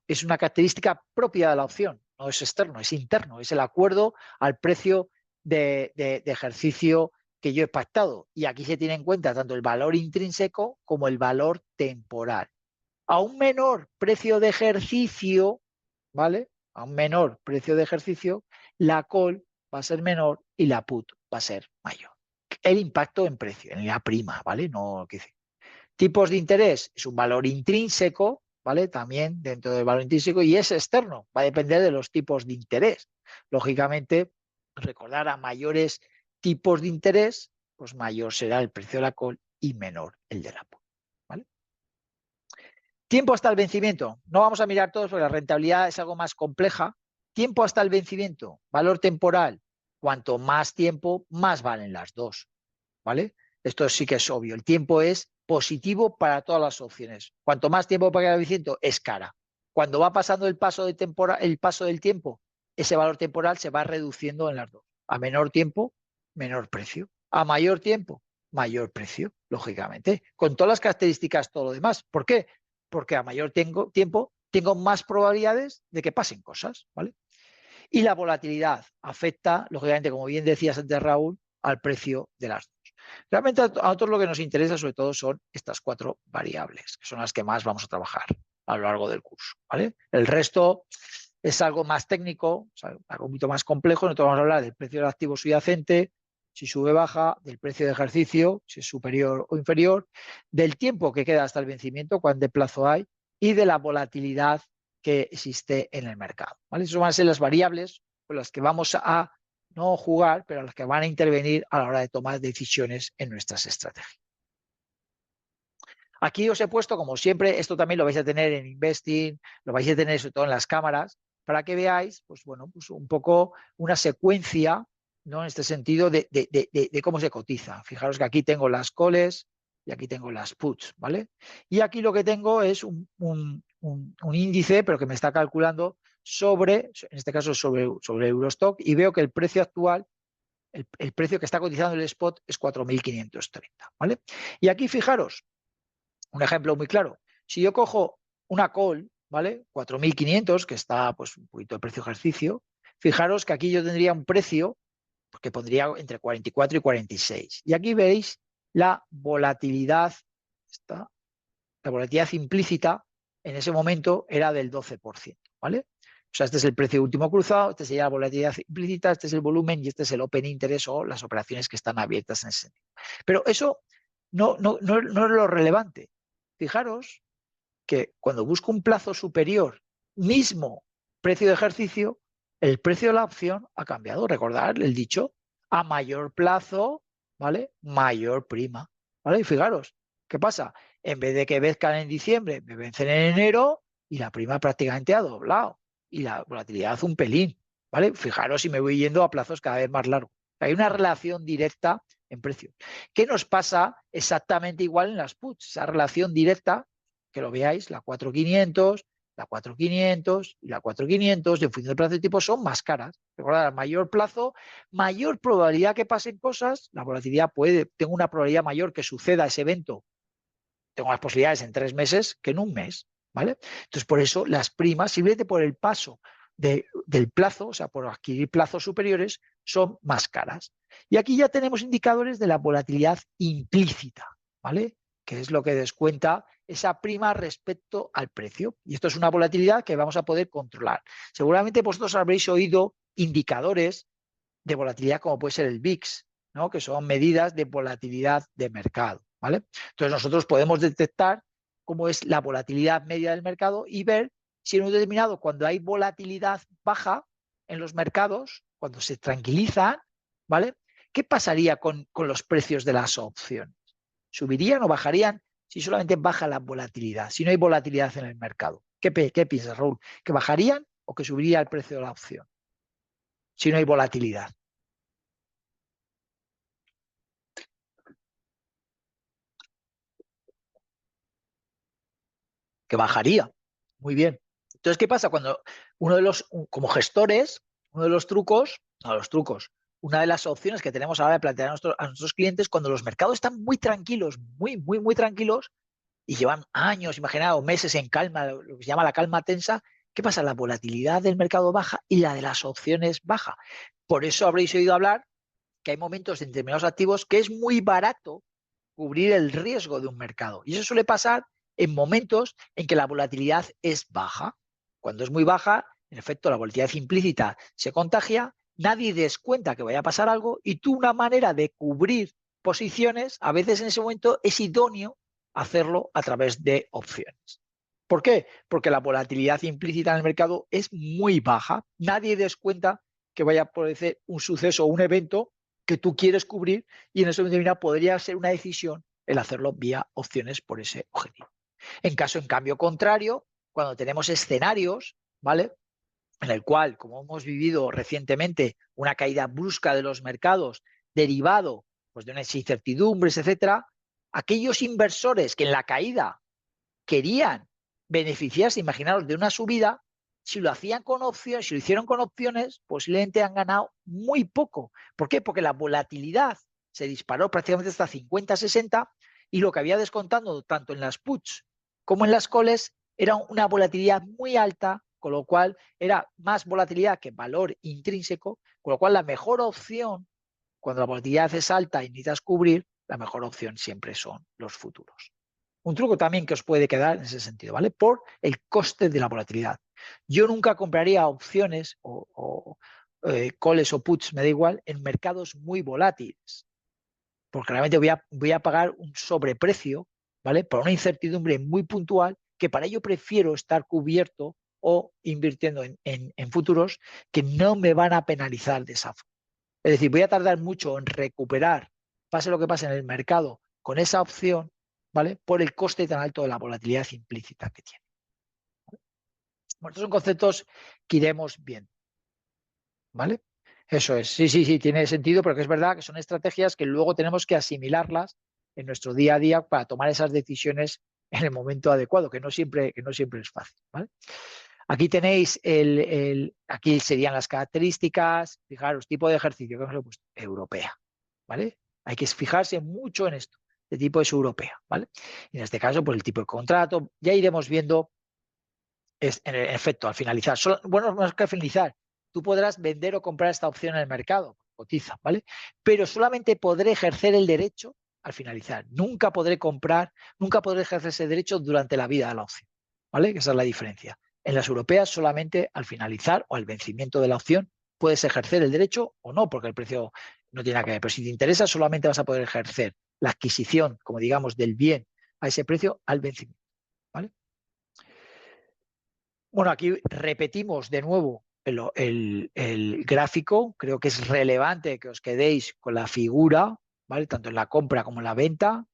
Es una característica propia de la opción, no es externo, es interno, es el acuerdo al precio de ejercicio que yo he pactado. Y aquí se tiene en cuenta tanto el valor intrínseco como el valor temporal. A un menor precio de ejercicio, ¿vale? A un menor precio de ejercicio, la call va a ser menor y la put va a ser mayor. El impacto en precio, en la prima, ¿vale? No, ¿qué dice? Tipos de interés es un valor intrínseco, ¿vale? También dentro del valor intrínseco y es externo, va a depender de los tipos de interés. Lógicamente, recordar a mayores tipos de interés, pues mayor será el precio de la call y menor el de la put, ¿vale? Tiempo hasta el vencimiento. No vamos a mirar todos porque la rentabilidad es algo más compleja. Tiempo hasta el vencimiento, valor temporal. Cuanto más tiempo, más valen las dos, ¿vale? Esto sí que es obvio. El tiempo es positivo para todas las opciones. Cuanto más tiempo paga el vencimiento, es cara. Cuando va pasando el paso del tiempo, ese valor temporal se va reduciendo en las dos. A menor tiempo, menor precio. A mayor tiempo, mayor precio, lógicamente. Con todas las características, todo lo demás. ¿Por qué? Porque a mayor tiempo tengo más probabilidades de que pasen cosas, ¿vale? Y la volatilidad afecta, lógicamente, como bien decías antes, Raúl, al precio de las dos. Realmente a nosotros lo que nos interesa sobre todo son estas 4 variables, que son las que más vamos a trabajar a lo largo del curso, ¿vale? El resto es algo más técnico, o sea, algo un poquito más complejo. Nosotros vamos a hablar del precio del activo subyacente, si sube o baja, del precio de ejercicio, si es superior o inferior, del tiempo que queda hasta el vencimiento, cuánto plazo hay, y de la volatilidad que existe en el mercado, ¿vale? Esas van a ser las variables con las que vamos a no jugar, pero las que van a intervenir a la hora de tomar decisiones en nuestras estrategias. Aquí os he puesto, como siempre, esto también lo vais a tener en Investing, lo vais a tener sobre todo en las cámaras, para que veáis, pues bueno, pues un poco una secuencia, ¿no? En este sentido de cómo se cotiza. Fijaros que aquí tengo las calls y aquí tengo las puts, ¿vale? Y aquí lo que tengo es un índice, pero que me está calculando sobre, en este caso sobre Eurostock, y veo que el precio actual, el precio que está cotizando el spot es 4.530, ¿vale? Y aquí fijaros, un ejemplo muy claro. Si yo cojo una call, ¿vale? 4.500, que está pues un poquito de precio ejercicio, fijaros que aquí yo tendría un precio que pondría entre 44 y 46. Y aquí veis la volatilidad, está, la volatilidad implícita en ese momento era del 12%, ¿vale? O sea, este es el precio último cruzado, este sería la volatilidad implícita, este es el volumen y este es el open interest o las operaciones que están abiertas en ese sentido. Pero eso no es lo relevante. Fijaros que cuando busco un plazo superior, mismo precio de ejercicio, el precio de la opción ha cambiado. Recordad el dicho, a mayor plazo, ¿vale? Mayor prima, ¿vale? Y fijaros, ¿qué pasa? En vez de que venzcan en diciembre, me vencen en enero y la prima prácticamente ha doblado y la volatilidad hace un pelín, ¿vale? Fijaros si me voy yendo a plazos cada vez más largos. Hay una relación directa en precios. ¿Qué nos pasa exactamente igual en las puts? Esa relación directa, que lo veáis, la 4500, la 4500 y la 4500, en función del plazo de tipo, son más caras. Recordad, a mayor plazo, mayor probabilidad que pasen cosas, la volatilidad tengo una probabilidad mayor que suceda ese evento, tengo más posibilidades en 3 meses que en un mes, ¿vale? Entonces, por eso las primas, simplemente por el paso del plazo, o sea, por adquirir plazos superiores, son más caras. Y aquí ya tenemos indicadores de la volatilidad implícita, ¿vale? Que es lo que descuenta esa prima respecto al precio. Y esto es una volatilidad que vamos a poder controlar. Seguramente vosotros habréis oído indicadores de volatilidad como puede ser el VIX, ¿no? Que son medidas de volatilidad de mercado, ¿vale? Entonces nosotros podemos detectar cómo es la volatilidad media del mercado y ver si en un determinado, cuando hay volatilidad baja en los mercados, cuando se tranquilizan, ¿vale? ¿Qué pasaría con los precios de las opciones? ¿Subirían o bajarían si solamente baja la volatilidad, si no hay volatilidad en el mercado? ¿Qué piensas, Raúl? ¿Que bajarían o que subiría el precio de la opción si no hay volatilidad? Que bajaría. Muy bien. Entonces, ¿qué pasa? Cuando como gestores, uno de los trucos, no los trucos, una de las opciones que tenemos ahora de plantear a nuestros clientes, cuando los mercados están muy tranquilos, muy tranquilos, y llevan años, imaginaos, meses en calma, lo que se llama la calma tensa, ¿qué pasa? La volatilidad del mercado baja y la de las opciones baja. Por eso habréis oído hablar que hay momentos en determinados activos que es muy barato cubrir el riesgo de un mercado. Y eso suele pasar en momentos en que la volatilidad es baja. Cuando es muy baja, en efecto, la volatilidad implícita se contagia, nadie descuenta que vaya a pasar algo y tú una manera de cubrir posiciones, a veces en ese momento es idóneo hacerlo a través de opciones. ¿Por qué? Porque la volatilidad implícita en el mercado es muy baja. Nadie descuenta que vaya a aparecer un suceso o un evento que tú quieres cubrir y en ese momento podría ser una decisión el hacerlo vía opciones por ese objetivo. En cambio contrario, cuando tenemos escenarios, ¿vale? En el cual, como hemos vivido recientemente, una caída brusca de los mercados derivado pues, de unas incertidumbres, etcétera, aquellos inversores que en la caída querían beneficiarse, imaginaros, de una subida, si lo hacían con opciones, si lo hicieron con opciones, posiblemente han ganado muy poco. ¿Por qué? Porque la volatilidad se disparó prácticamente hasta 50, 60 y lo que había descontando tanto en las puts como en las calls era una volatilidad muy alta, con lo cual era más volatilidad que valor intrínseco, con lo cual la mejor opción cuando la volatilidad es alta y necesitas cubrir, la mejor opción siempre son los futuros. Un truco también que os puede quedar en ese sentido, ¿vale? Por el coste de la volatilidad. Yo nunca compraría opciones o calls o puts, me da igual, en mercados muy volátiles, porque realmente voy a pagar un sobreprecio, ¿vale? Por una incertidumbre muy puntual, que para ello prefiero estar cubierto o invirtiendo en futuros que no me van a penalizar de esa forma. Es decir, voy a tardar mucho en recuperar, pase lo que pase en el mercado, con esa opción, ¿vale? Por el coste tan alto de la volatilidad implícita que tiene. Bueno, estos son conceptos que iremos viendo, ¿vale? Eso es, sí, tiene sentido, porque es verdad que son estrategias que luego tenemos que asimilarlas en nuestro día a día para tomar esas decisiones en el momento adecuado, que no siempre es fácil, ¿vale? Aquí tenéis aquí serían las características, fijaros, tipo de ejercicio que os he puesto, europea, ¿vale? Hay que fijarse mucho en esto, de tipo es europea, ¿vale? Y en este caso, pues el tipo de contrato, ya iremos viendo, en efecto, al finalizar. Bueno, más que finalizar, tú podrás vender o comprar esta opción en el mercado, cotiza, ¿vale? Pero solamente podré ejercer el derecho al finalizar. Nunca podré comprar, nunca podré ejercer ese derecho durante la vida de la opción. ¿Vale? Esa es la diferencia. En las europeas solamente al finalizar o al vencimiento de la opción puedes ejercer el derecho o no, porque el precio no tiene nada que ver. Pero si te interesa, solamente vas a poder ejercer la adquisición, como digamos, del bien a ese precio al vencimiento. ¿Vale? Bueno, aquí repetimos de nuevo el gráfico. Creo que es relevante que os quedéis con la figura, ¿vale? Tanto en la compra como en la venta.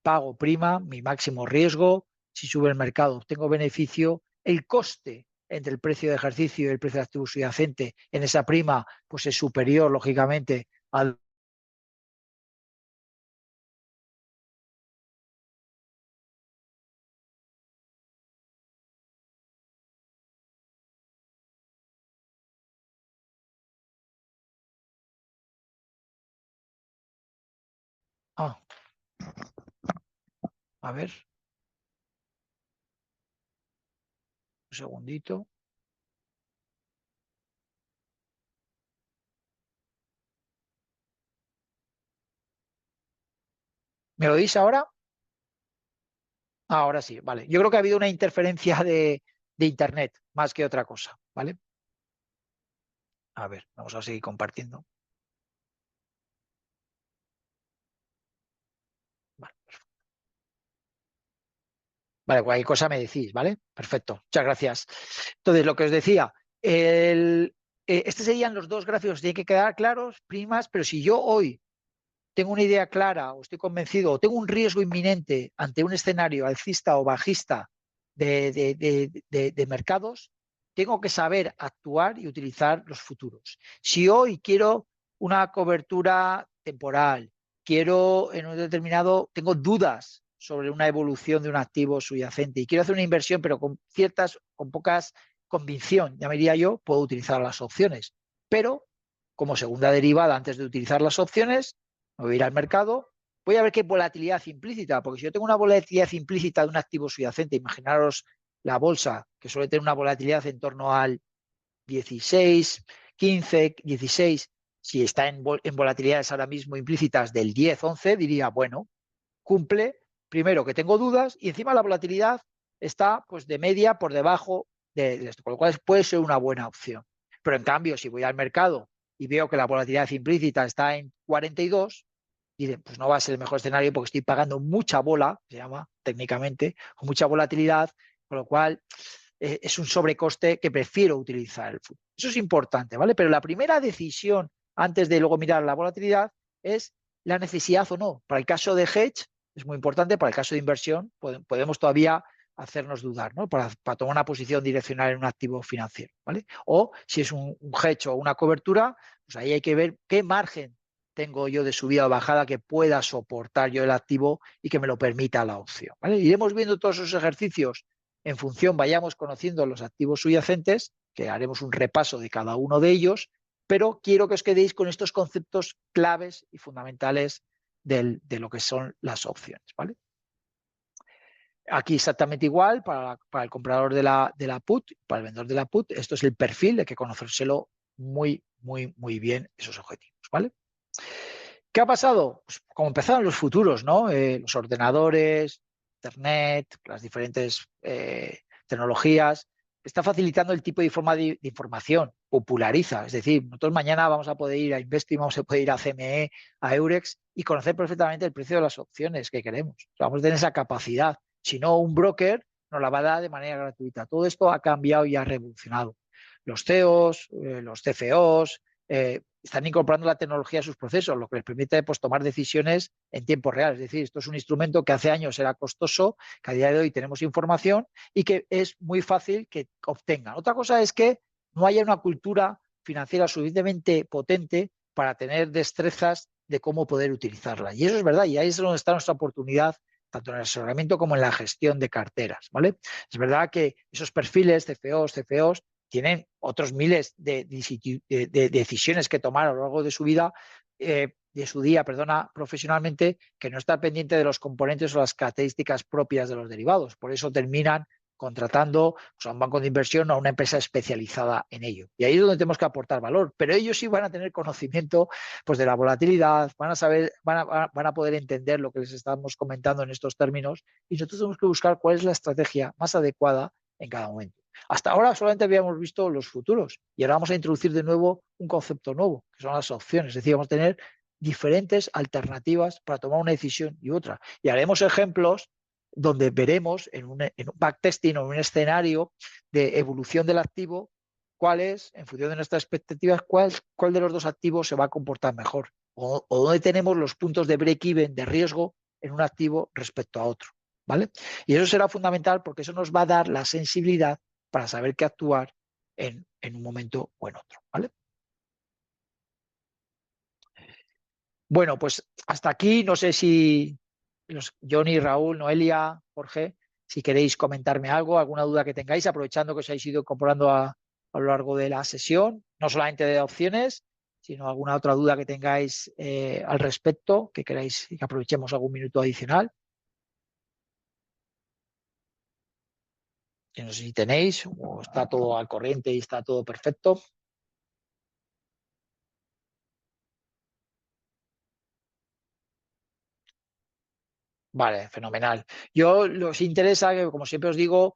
Pago prima, mi máximo riesgo. Si sube el mercado, obtengo beneficio. El coste entre el precio de ejercicio y el precio de activo subyacente en esa prima pues es superior, lógicamente, al... Ah, a ver, un segundito. ¿Me lo oís ahora? Ahora sí, vale. Yo creo que ha habido una interferencia de Internet más que otra cosa, ¿vale? A ver, vamos a seguir compartiendo. Vale, vale, cualquier cosa me decís, ¿vale? Perfecto, muchas gracias. Entonces, lo que os decía, estos serían los dos gráficos, tienen que quedar claros, primas, pero si yo hoy tengo una idea clara o estoy convencido o tengo un riesgo inminente ante un escenario alcista o bajista de mercados, tengo que saber actuar y utilizar los futuros. Si hoy quiero una cobertura temporal, quiero en un determinado, tengo dudas sobre una evolución de un activo subyacente y quiero hacer una inversión, pero con pocas convicción, ya me diría yo, puedo utilizar las opciones. Pero como segunda derivada, antes de utilizar las opciones, me voy a ir al mercado, voy a ver qué volatilidad implícita, porque si yo tengo una volatilidad implícita de un activo subyacente, imaginaros la bolsa, que suele tener una volatilidad en torno al 16, 15, 16, si está en volatilidades ahora mismo implícitas del 10, 11, diría, bueno, cumple, primero que tengo dudas y encima la volatilidad está pues de media por debajo de esto, con lo cual puede ser una buena opción. Pero en cambio, si voy al mercado y veo que la volatilidad implícita está en 42, y pues no va a ser el mejor escenario porque estoy pagando mucha bola, se llama técnicamente, con mucha volatilidad, con lo cual es un sobrecoste que prefiero utilizar el futuro. Eso es importante, ¿vale? Pero la primera decisión antes de luego mirar la volatilidad es la necesidad o no. Para el caso de hedge es muy importante, para el caso de inversión podemos todavía hacernos dudar, ¿no? Para tomar una posición direccional en un activo financiero, ¿vale? O si es un hedge o una cobertura, pues ahí hay que ver qué margen tengo yo de subida o bajada que pueda soportar yo el activo y que me lo permita la opción, ¿vale? Iremos viendo todos esos ejercicios en función, vayamos conociendo los activos subyacentes, que haremos un repaso de cada uno de ellos, pero quiero que os quedéis con estos conceptos claves y fundamentales de lo que son las opciones, ¿vale? Aquí exactamente igual para el comprador de la put, para el vendedor de la put, esto es el perfil, hay que conocérselo muy bien esos objetivos, ¿vale? ¿Qué ha pasado? Pues como empezaron los futuros, ¿no? Los ordenadores, Internet, las diferentes tecnologías, está facilitando el tipo de información, populariza. Es decir, nosotros mañana vamos a poder ir a Investing, vamos a poder ir a CME, a Eurex y conocer perfectamente el precio de las opciones que queremos. O sea, vamos a tener esa capacidad. Si no, un broker nos la va a dar de manera gratuita. Todo esto ha cambiado y ha revolucionado. Los CEOs, los CFOs, están incorporando la tecnología a sus procesos, lo que les permite pues, tomar decisiones en tiempo real. Es decir, esto es un instrumento que hace años era costoso, que a día de hoy tenemos información y que es muy fácil que obtengan. Otra cosa es que no haya una cultura financiera suficientemente potente para tener destrezas de cómo poder utilizarla. Y eso es verdad, y ahí es donde está nuestra oportunidad tanto en el asesoramiento como en la gestión de carteras, ¿vale? Es verdad que esos perfiles, CFOs, tienen otros miles de decisiones que tomar a lo largo de su vida, de su día, perdona, profesionalmente, que no está pendiente de los componentes o las características propias de los derivados. Por eso terminan contratando pues, a un banco de inversión o a una empresa especializada en ello. Y ahí es donde tenemos que aportar valor, pero ellos sí van a tener conocimiento pues, de la volatilidad, van a saber, van a poder entender lo que les estamos comentando en estos términos y nosotros tenemos que buscar cuál es la estrategia más adecuada en cada momento. Hasta ahora solamente habíamos visto los futuros y ahora vamos a introducir de nuevo un concepto nuevo, que son las opciones. Es decir, vamos a tener diferentes alternativas para tomar una decisión y otra. Y haremos ejemplos donde veremos en un backtesting o en un escenario de evolución del activo cuál es, en función de nuestras expectativas, cuál de los dos activos se va a comportar mejor o dónde tenemos los puntos de break-even de riesgo en un activo respecto a otro. ¿Vale? Y eso será fundamental porque eso nos va a dar la sensibilidad para saber qué actuar en un momento o en otro. ¿Vale? Bueno, pues hasta aquí, no sé si Johnny, Raúl, Noelia, Jorge, si queréis comentarme algo, alguna duda que tengáis, aprovechando que os habéis ido incorporando a lo largo de la sesión, no solamente de opciones, sino alguna otra duda que tengáis al respecto, que queráis que aprovechemos algún minuto adicional. Que no sé si tenéis, o está todo al corriente y está todo perfecto. Vale, fenomenal. Yo os interesa que, como siempre os digo,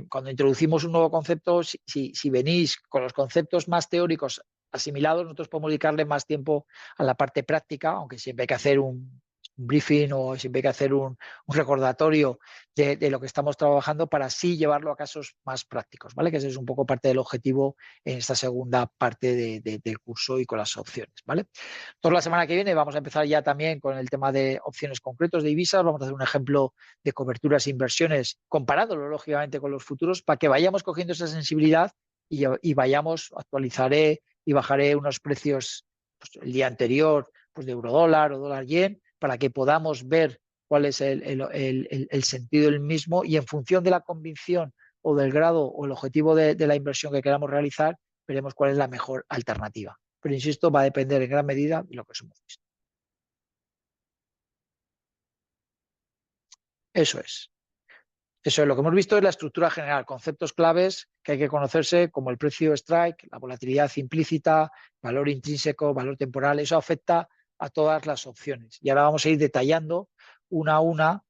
cuando introducimos un nuevo concepto, si venís con los conceptos más teóricos asimilados, nosotros podemos dedicarle más tiempo a la parte práctica, aunque siempre hay que hacer un briefing o siempre hay que hacer un recordatorio de lo que estamos trabajando para así llevarlo a casos más prácticos, ¿vale? Que ese es un poco parte del objetivo en esta segunda parte del curso y con las opciones, ¿vale? Entonces, la semana que viene vamos a empezar ya también con el tema de opciones concretos de divisas. Vamos a hacer un ejemplo de coberturas e inversiones, comparándolo lógicamente con los futuros, para que vayamos cogiendo esa sensibilidad y vayamos, actualizaré y bajaré unos precios pues, el día anterior pues, de eurodólar o dólar yen, para que podamos ver cuál es el sentido del mismo y en función de la convicción o del grado o el objetivo de la inversión que queramos realizar, veremos cuál es la mejor alternativa. Pero insisto, va a depender en gran medida de lo que hemos visto. Eso es. Eso es lo que hemos visto es la estructura general, conceptos claves que hay que conocerse como el precio strike, la volatilidad implícita, valor intrínseco, valor temporal. Eso afecta a todas las opciones. Y ahora vamos a ir detallando una a una,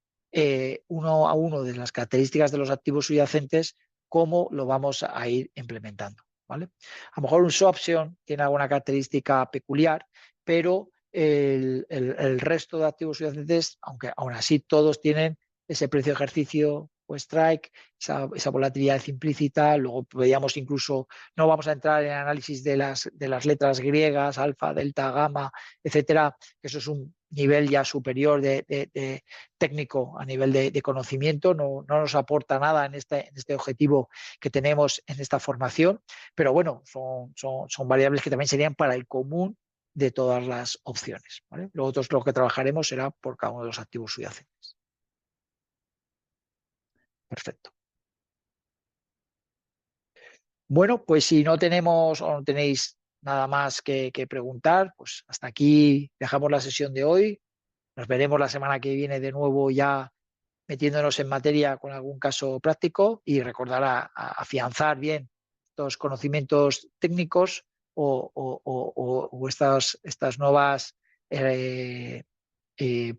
uno a uno de las características de los activos subyacentes, cómo lo vamos a ir implementando. ¿Vale? A lo mejor un swaption tiene alguna característica peculiar, pero el resto de activos subyacentes, aunque aún así todos tienen ese precio de ejercicio o strike, esa volatilidad implícita. Luego veíamos incluso, no vamos a entrar en análisis de las letras griegas, alfa, delta, gamma, etcétera, que eso es un nivel ya superior de técnico a nivel de conocimiento, no nos aporta nada en este objetivo que tenemos en esta formación, pero bueno, son variables que también serían para el común de todas las opciones. ¿Vale? Lo otro, lo que trabajaremos será por cada uno de los activos subyacentes. Perfecto. Bueno, pues si no tenemos o no tenéis nada más que preguntar, pues hasta aquí dejamos la sesión de hoy. Nos veremos la semana que viene de nuevo ya metiéndonos en materia con algún caso práctico y recordar afianzar bien estos conocimientos técnicos o estas nuevas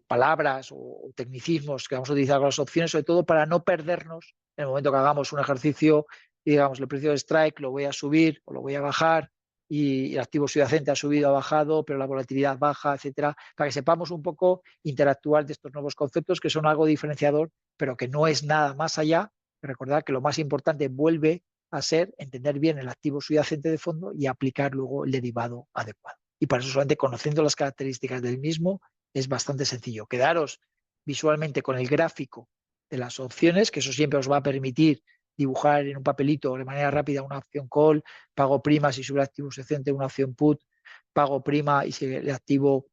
palabras o tecnicismos que vamos a utilizar con las opciones, sobre todo para no perdernos en el momento que hagamos un ejercicio y digamos el precio de strike lo voy a subir o lo voy a bajar y el activo subyacente ha subido, ha bajado, pero la volatilidad baja, etcétera, para que sepamos un poco interactuar de estos nuevos conceptos que son algo diferenciador, pero que no es nada más allá. Recordar que lo más importante vuelve a ser entender bien el activo subyacente de fondo y aplicar luego el derivado adecuado. Y para eso solamente conociendo las características del mismo es bastante sencillo. Quedaros visualmente con el gráfico de las opciones, que eso siempre os va a permitir dibujar en un papelito de manera rápida una opción call, pago prima si sube el activo subyacente, una opción put, pago prima y si el activo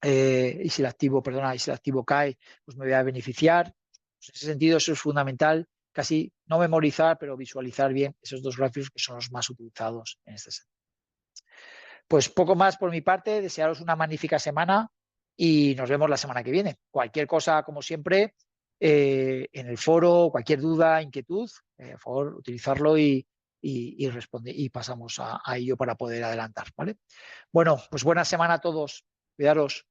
y si el activo cae, pues me voy a beneficiar. Pues en ese sentido, eso es fundamental, casi no memorizar, pero visualizar bien esos dos gráficos que son los más utilizados en este sentido. Pues poco más por mi parte, desearos una magnífica semana y nos vemos la semana que viene. Cualquier cosa, como siempre, en el foro, cualquier duda, inquietud, por favor, utilizarlo y pasamos a ello para poder adelantar, ¿vale? Bueno, pues buena semana a todos. Cuidaros.